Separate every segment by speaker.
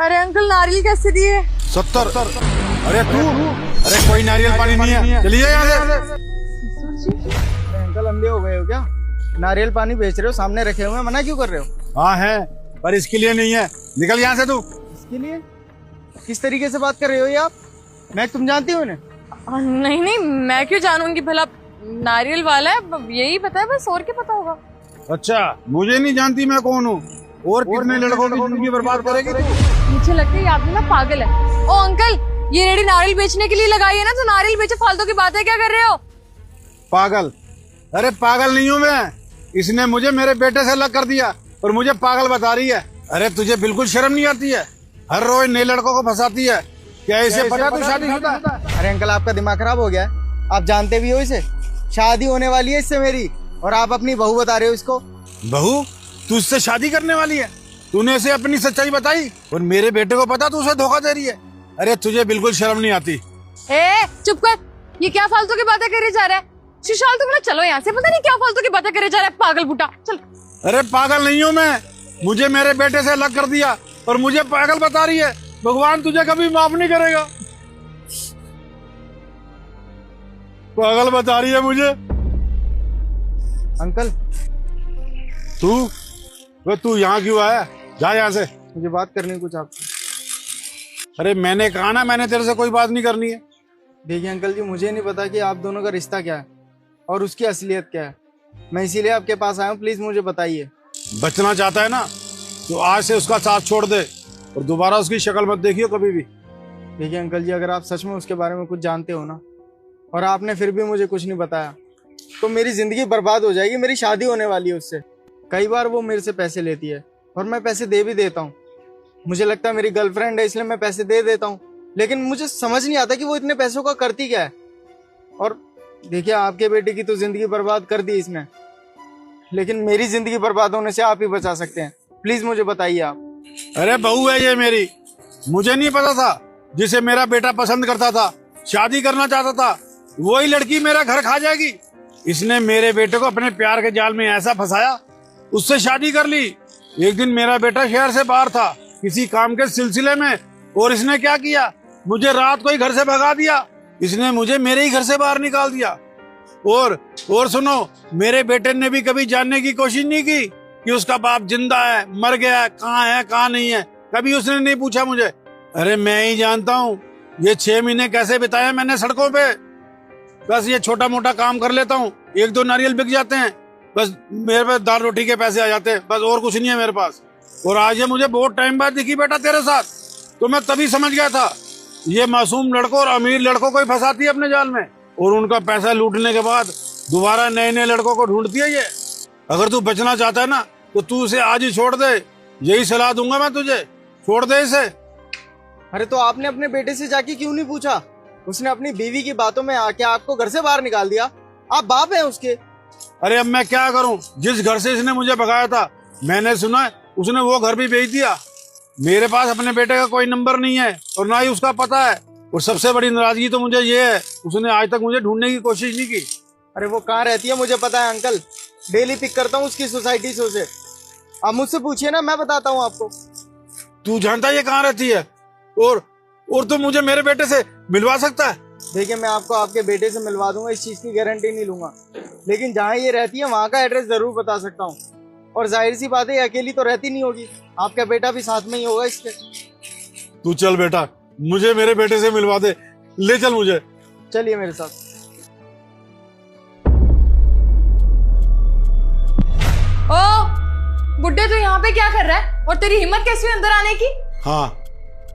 Speaker 1: अरे अंकल नारियल कैसे दिए?
Speaker 2: 70। अरे तू, अरे कोई नारियल पानी नहीं है, चलिए यहाँ से।
Speaker 3: अंकल अंधे हो गए हो क्या? नारियल पानी बेच रहे हो, सामने रखे हुए हैं, मना क्यों कर रहे हो?
Speaker 2: हाँ है, पर इसके लिए नहीं है, निकल यहाँ से तू।
Speaker 3: इसके लिए? किस तरीके से बात कर रहे हो ये आप? मैं तुम जानती हो इन्हें?
Speaker 1: नहीं नहीं, मैं क्यों जानूंगी भला, नारियल वाला है यही पता है बस, और क्या पता होगा।
Speaker 2: अच्छा, मुझे नहीं जानती मैं कौन हूँ, और कितने लड़कों की जिंदगी बर्बाद करेगी तू?
Speaker 1: मुझे लगता है ये आदमी ना पागल है। ओ अंकल, ये रेडी नारियल बेचने के लिए लगाई है ना, तो नारियल बेचो, फालतू की बातें क्या कर रहे हो?
Speaker 2: पागल? अरे पागल नहीं हूँ मैं, इसने मुझे मेरे बेटे से अलग कर दिया और मुझे पागल बता रही है। अरे तुझे बिल्कुल शर्म नहीं आती है? हर रोज नए लड़कों को फंसाती है, क्या इसे पता तू शादीशुदा है?
Speaker 3: अरे अंकल आपका दिमाग खराब हो गया है, आप जानते भी हो इसे, शादी होने वाली है इससे मेरी, और आप अपनी बहू बता रहे हो इसको।
Speaker 2: बहू? तू इससे शादी करने वाली है? तूने इसे अपनी सच्चाई बताई और मेरे बेटे को पता तू उसे धोखा दे रही है? अरे तुझे बिल्कुल शर्म नहीं आती?
Speaker 1: ए चुप कर, ये क्या फालतू की बातें करे जा रहा है? सुशाल तुम ना चलो यहाँ से, पता नहीं क्या फालतू की बातें करे जा रहा है पागल बुटा, चल।
Speaker 2: अरे पागल नहीं हूँ मैं, मुझे मेरे बेटे से अलग कर दिया और मुझे पागल बता रही है। भगवान तुझे कभी माफ नहीं करेगा। पागल बता रही है मुझे।
Speaker 3: अंकल
Speaker 2: तू यहाँ क्यों आया? जा यहाँ से।
Speaker 3: मुझे बात करनी है कुछ आपसे।
Speaker 2: अरे मैंने कहा ना, मैंने तेरे से कोई बात नहीं करनी है।
Speaker 3: देखिए अंकल जी, मुझे नहीं पता कि आप दोनों का रिश्ता क्या है और उसकी असलियत क्या है, मैं इसीलिए आपके पास आया हूँ, प्लीज मुझे बताइए।
Speaker 2: बचना चाहता है ना तो आज से उसका साथ छोड़ दे और दोबारा उसकी शक्ल मत देखियो कभी भी।
Speaker 3: देखिए अंकल जी, अगर आप सच में उसके बारे में कुछ जानते हो ना, और आपने फिर भी मुझे कुछ नहीं बताया, तो मेरी जिंदगी बर्बाद हो जाएगी। मेरी शादी होने वाली है उससे। कई बार वो मेरे से पैसे लेती है और मैं पैसे दे भी देता हूँ। मुझे लगता है मेरी गर्लफ्रेंड है इसलिए मैं पैसे दे देता हूँ, लेकिन मुझे समझ नहीं आता कि वो इतने पैसों का करती क्या है। और देखिए, आपके बेटे की तो जिंदगी बर्बाद कर दी इसने, लेकिन मेरी जिंदगी बर्बाद होने से आप ही बचा सकते हैं। प्लीज मुझे बताइए आप।
Speaker 2: अरे बहू है ये मेरी, मुझे नहीं पता था जिसे मेरा बेटा पसंद करता था, शादी करना चाहता था, वही लड़की मेरा घर खा जाएगी। इसने मेरे बेटे को अपने प्यार के जाल में ऐसा फंसाया, उससे शादी कर ली। एक दिन मेरा बेटा शहर से बाहर था किसी काम के सिलसिले में, और इसने क्या किया, मुझे रात को ही घर से भगा दिया। इसने मुझे मेरे ही घर से बाहर निकाल दिया। और सुनो, मेरे बेटे ने भी कभी जानने की कोशिश नहीं की कि उसका बाप जिंदा है, मर गया है, कहाँ नहीं है, कभी उसने नहीं पूछा मुझे। अरे मैं ही जानता हूँ ये 6 महीने कैसे बिताए मैंने सड़कों पे। बस ये छोटा मोटा काम कर लेता हूँ, 1-2 नारियल बिक जाते हैं, बस मेरे पास दाल रोटी के पैसे आ जाते हैं, बस और कुछ नहीं है मेरे पास। और आज ये मुझे बहुत टाइम बाद दिखी बेटा तेरे साथ, तो मैं तभी समझ गया था ये मासूम लड़कों और अमीर लड़कों को ही फंसाती है अपने जाल में, और उनका पैसा लूटने के बाद दोबारा नए नए लड़कों को ढूंढती है ये। अगर तू बचना चाहता है ना तो तू उसे आज ही छोड़ दे, यही सलाह दूंगा मैं तुझे, छोड़ दे इसे।
Speaker 3: अरे तो आपने अपने बेटे से जाके क्यों नहीं पूछा? उसने अपनी बीवी की बातों में आके आपको घर से बाहर निकाल दिया। आप बाप हैं उसके।
Speaker 2: अरे अब मैं क्या करूं, जिस घर से इसने मुझे भगाया था मैंने सुना है उसने वो घर भी बेच दिया। मेरे पास अपने बेटे का कोई नंबर नहीं है और ना ही उसका पता है, और सबसे बड़ी नाराजगी तो मुझे ये है, उसने आज तक मुझे ढूंढने की कोशिश नहीं की।
Speaker 3: अरे वो कहाँ रहती है मुझे पता है अंकल, डेली पिक करता हूँ उसकी सोसाइटी से उसे। आप मुझसे पूछिए ना, मैं बताता हूँ आपको।
Speaker 2: तू जानता है ये कहाँ रहती है? और तू मुझे मेरे बेटे से मिलवा सकता है?
Speaker 3: देखिए, मैं आपको आपके बेटे से मिलवा दूंगा, इस चीज की गारंटी नहीं लूंगा, लेकिन जहाँ ये रहती है वहाँ का एड्रेस जरूर बता सकता हूँ। और जाहिर सी बात है, अकेली तो रहती नहीं होगी, आपका बेटा भी साथ में ही होगा इसके।
Speaker 2: तू चल बेटा, मुझे मेरे बेटे से मिलवा दे, ले चल मुझे।
Speaker 3: चलिए मेरे साथ।
Speaker 1: ओ बुड्ढे, तू यहाँ पे क्या कर रहा है, और तेरी हिम्मत कैसी हुई अंदर आने की?
Speaker 2: हाँ,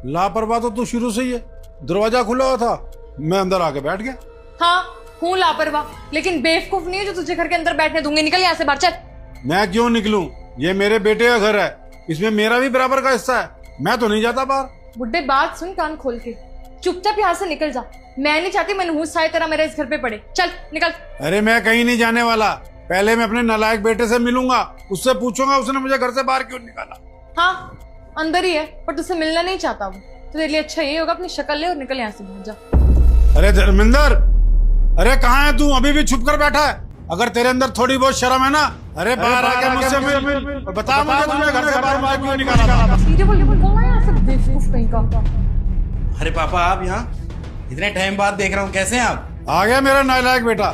Speaker 2: लापरवाह तो तू शुरू से ही है, दरवाजा खुला हुआ था, मैं अंदर आके बैठ गया।
Speaker 1: हाँ हूँ लापरवाह, लेकिन बेवकूफ नहीं है जो तुझे घर के अंदर बैठने दूंगी। निकल यहाँ से बाहर, चल। मैं
Speaker 2: क्यों निकलूं? ये मेरे बेटे का घर है, इसमें मेरा भी बराबर का हिस्सा है, मैं तो नहीं जाता बाहर।
Speaker 1: बुड्ढे बात सुन कान खोल के, चुपचाप यहाँ से निकल जा। मैं नहीं चाहती मनहूस साए तेरा मेरे इस घर पे पड़े, चल निकल।
Speaker 2: अरे मैं कहीं नहीं जाने वाला, पहले मैं अपने नालायक बेटे से मिलूंगा, उससे पूछूंगा उसने मुझे घर से बाहर क्यों निकाला।
Speaker 1: हाँ अंदर ही है, पर तुझसे मिलना नहीं चाहता वो, तो तेरे लिए अच्छा ये होगा अपनी शक्ल ले और निकल यहाँ से, भाग जा।
Speaker 2: अरे धर्मेंद्र, अरे कहाँ है तू? अभी भी छुप कर बैठा है? अगर तेरे अंदर थोड़ी बहुत शर्म है ना, अरे बाहर आके मुझसे मिल और बता मुझे तुमने घर से बाहर क्यों निकाला था।
Speaker 1: कहीं का।
Speaker 4: अरे पापा आप यहाँ इतने टाइम बाद देख रहा हूँ, कैसे हैं आप?
Speaker 2: आ गया मेरा नालायक बेटा।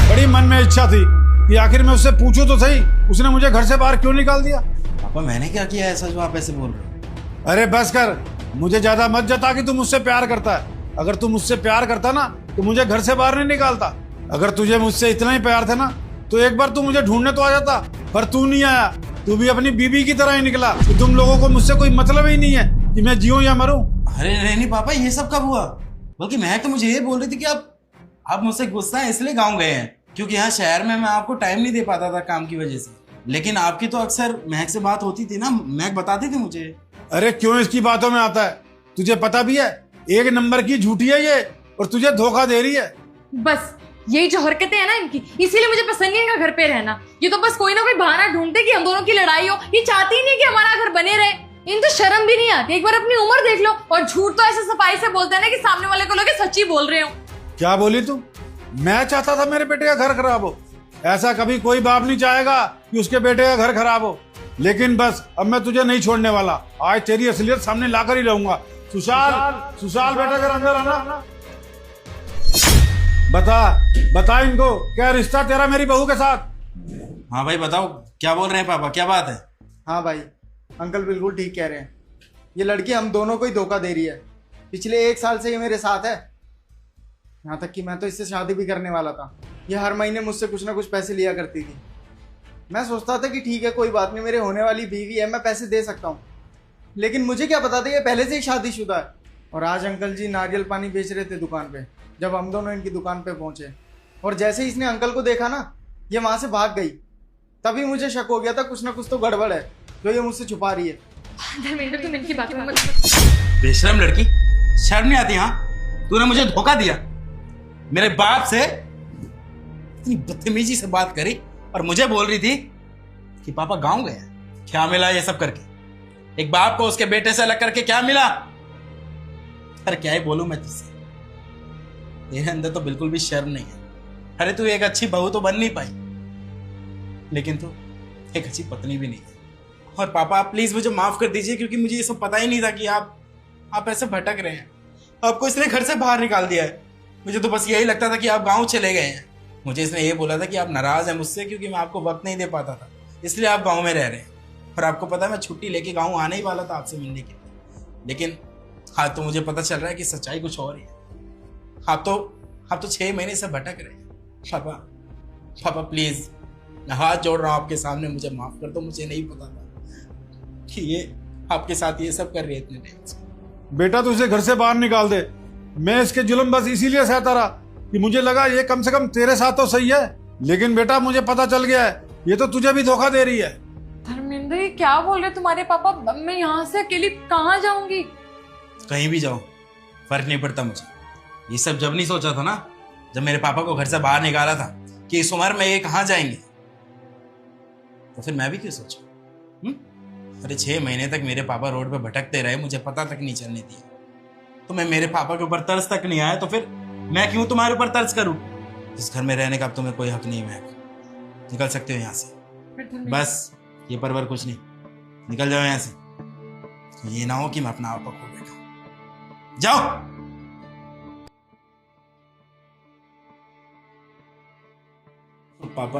Speaker 2: बड़ी मन में इच्छा थी कि आखिर मैं उससे पूछूं तो सही, उसने मुझे घर से बाहर क्यों निकाल दिया।
Speaker 4: पापा मैंने क्या किया ऐसा जो आप ऐसे बोल रहे हो?
Speaker 2: अरे बस कर, मुझे ज्यादा मत जता कि तू मुझसे प्यार करता है। अगर तू मुझसे प्यार करता ना तो मुझे घर से बाहर नहीं निकालता। अगर तुझे मुझसे इतना ही प्यार था ना तो एक बार तू मुझे ढूंढने तो आ जाता, पर तू नहीं आया। तू भी अपनी बीबी की तरह ही निकला कि तुम लोगों को मुझसे कोई मतलब ही नहीं है कि मैं जीऊं या मरूं।
Speaker 4: अरे नहीं पापा, ये सब कब हुआ? बल्कि महक तो मुझे ये बोल रही थी कि आप मुझसे गुस्सा है इसलिए गाँव गए हैं, क्योंकि यहाँ शहर में मैं आपको टाइम नहीं दे पाता था काम की वजह से। लेकिन आपकी तो अक्सर महक से बात होती थी ना, महक बताती थी मुझे।
Speaker 2: अरे क्यों इसकी बातों में आता है? तुझे पता भी है एक नंबर की झूठी है ये, और तुझे धोखा दे रही है।
Speaker 1: बस यही जो हरकतें हैं ना इनकी, इसीलिए मुझे पसंद नहीं है इनका घर पे रहना। ये तो बस कोई ना कोई बहाना ढूंढते कि हम दोनों की लड़ाई हो। ये चाहती ही नहीं कि हमारा घर बने रहे। इन तो शर्म भी नहीं आती। एक बार अपनी उम्र देख लो। और झूठ तो ऐसे सफाई से बोलते हैं ना कि सामने वाले को लगे सच्ची बोल रहे हो।
Speaker 2: क्या बोली तू? मैं चाहता था मेरे बेटे का घर खराब हो? ऐसा कभी कोई बाप नहीं चाहेगा कि उसके बेटे का घर खराब हो। लेकिन बस अब मैं तुझे नहीं छोड़ने वाला। आज तेरी असलियत सामने लाकर ही रहूंगा। सुशाल बेटा घर अंदर आना। बता इनको, क्या रिश्ता तेरा मेरी बहू के साथ?
Speaker 4: हाँ भाई बताओ, क्या बोल रहे हैं पापा, क्या बात है?
Speaker 3: हाँ भाई, अंकल बिल्कुल ठीक कह रहे हैं। ये लड़की हम दोनों को ही धोखा दे रही है। पिछले 1 साल से ये मेरे साथ है। यहाँ तक कि मैं तो इससे शादी भी करने वाला था। ये हर महीने मुझसे कुछ ना कुछ पैसे लिया करती थी। मैं सोचता था कि ठीक है, कोई बात नहीं, मेरे होने वाली बीवी है, मैं पैसे दे सकता हूँ। लेकिन मुझे क्या पता था ये पहले से ही शादीशुदा है। और आज अंकल जी नारियल पानी बेच रहे थे दुकान पे, जब हम दोनों इनकी दुकान पे पहुंचे, और जैसे ही इसने अंकल को देखा ना, ये वहां से भाग गई। तभी मुझे शक हो गया था कुछ ना कुछ तो गड़बड़ है जो ये मुझसे छुपा रही है।
Speaker 1: धर्मेंद्र तुम इनकी बातों में मत।
Speaker 4: बेशरम लड़की, शर्म नहीं आती? हाँ, तूने मुझे धोखा दिया, मेरे बाप से इतनी बदतमीजी से बात करी, और मुझे बोल रही थी कि पापा गांव गए हैं। क्या मिला ये सब करके? एक बाप को उसके बेटे से अलग करके क्या मिला? अरे क्या ही बोलूं मैं तुझसे, तेरे अंदर तो बिल्कुल भी शर्म नहीं है। अरे तू एक अच्छी बहू तो बन नहीं पाई, लेकिन तू एक अच्छी पत्नी भी नहीं है। और पापा आप प्लीज मुझे माफ कर दीजिए, क्योंकि मुझे ये सब पता ही नहीं था कि आप ऐसे भटक रहे हैं। आपको इसने घर से बाहर निकाल दिया है। मुझे तो बस यही लगता था कि आप गांव चले गए हैं। मुझे इसने ये बोला था कि आप नाराज हैं मुझसे क्योंकि मैं आपको वक्त नहीं दे पाता था, इसलिए आप गांव में रह रहे हैं। और आपको पता है मैं छुट्टी लेके गांव आने ही वाला था आपसे मिलने के लिए, लेकिन हाँ तो मुझे पता चल रहा है कि सच्चाई कुछ और ही है। आप तो 6 महीने से भटक रहे हैं। पापा प्लीज, मैं हाथ जोड़ रहा हूँ आपके सामने, मुझे माफ कर दो। मुझे नहीं पता था कि ये आपके साथ ये सब कर रही है इतने टाइम से।
Speaker 2: बेटा तू इसे घर से बाहर निकाल दे। मैं इसके जुल्म बस इसीलिए सहता रहा कि मुझे लगा ये कम से कम तेरे साथ तो सही है। लेकिन बेटा मुझे पता चल गया है ये तो तुझे भी धोखा दे रही है।
Speaker 1: धर्मेंद्र ये क्या बोल रहे तुम्हारे पापा? मैं यहाँ से अकेली कहाँ जाऊंगी?
Speaker 4: कहीं भी जाओ फर्क नहीं पड़ता मुझे। ये सब जब नहीं सोचा था ना, जब मेरे पापा को घर से बाहर निकाला था कि इस उम्र में ये कहाँ जाएंगे, तो फिर मैं भी क्यों सोचा? अरे 6 महीने तक मेरे पापा रोड पे भटकते रहे, मुझे पता तक नहीं चलने दिया। तो मैं मेरे पापा के ऊपर तरस तक नहीं आया, तो फिर मैं क्यों तुम्हारे ऊपर तरस करूं? इस घर में रहने का अब तुम्हें कोई हक नहीं है। निकल सकते हो यहाँ से। बस ये परवर कुछ नहीं, निकल जाओ यहाँ से। ये ना हो कि मैं अपना आपा खो बैठा। जाओ। पापा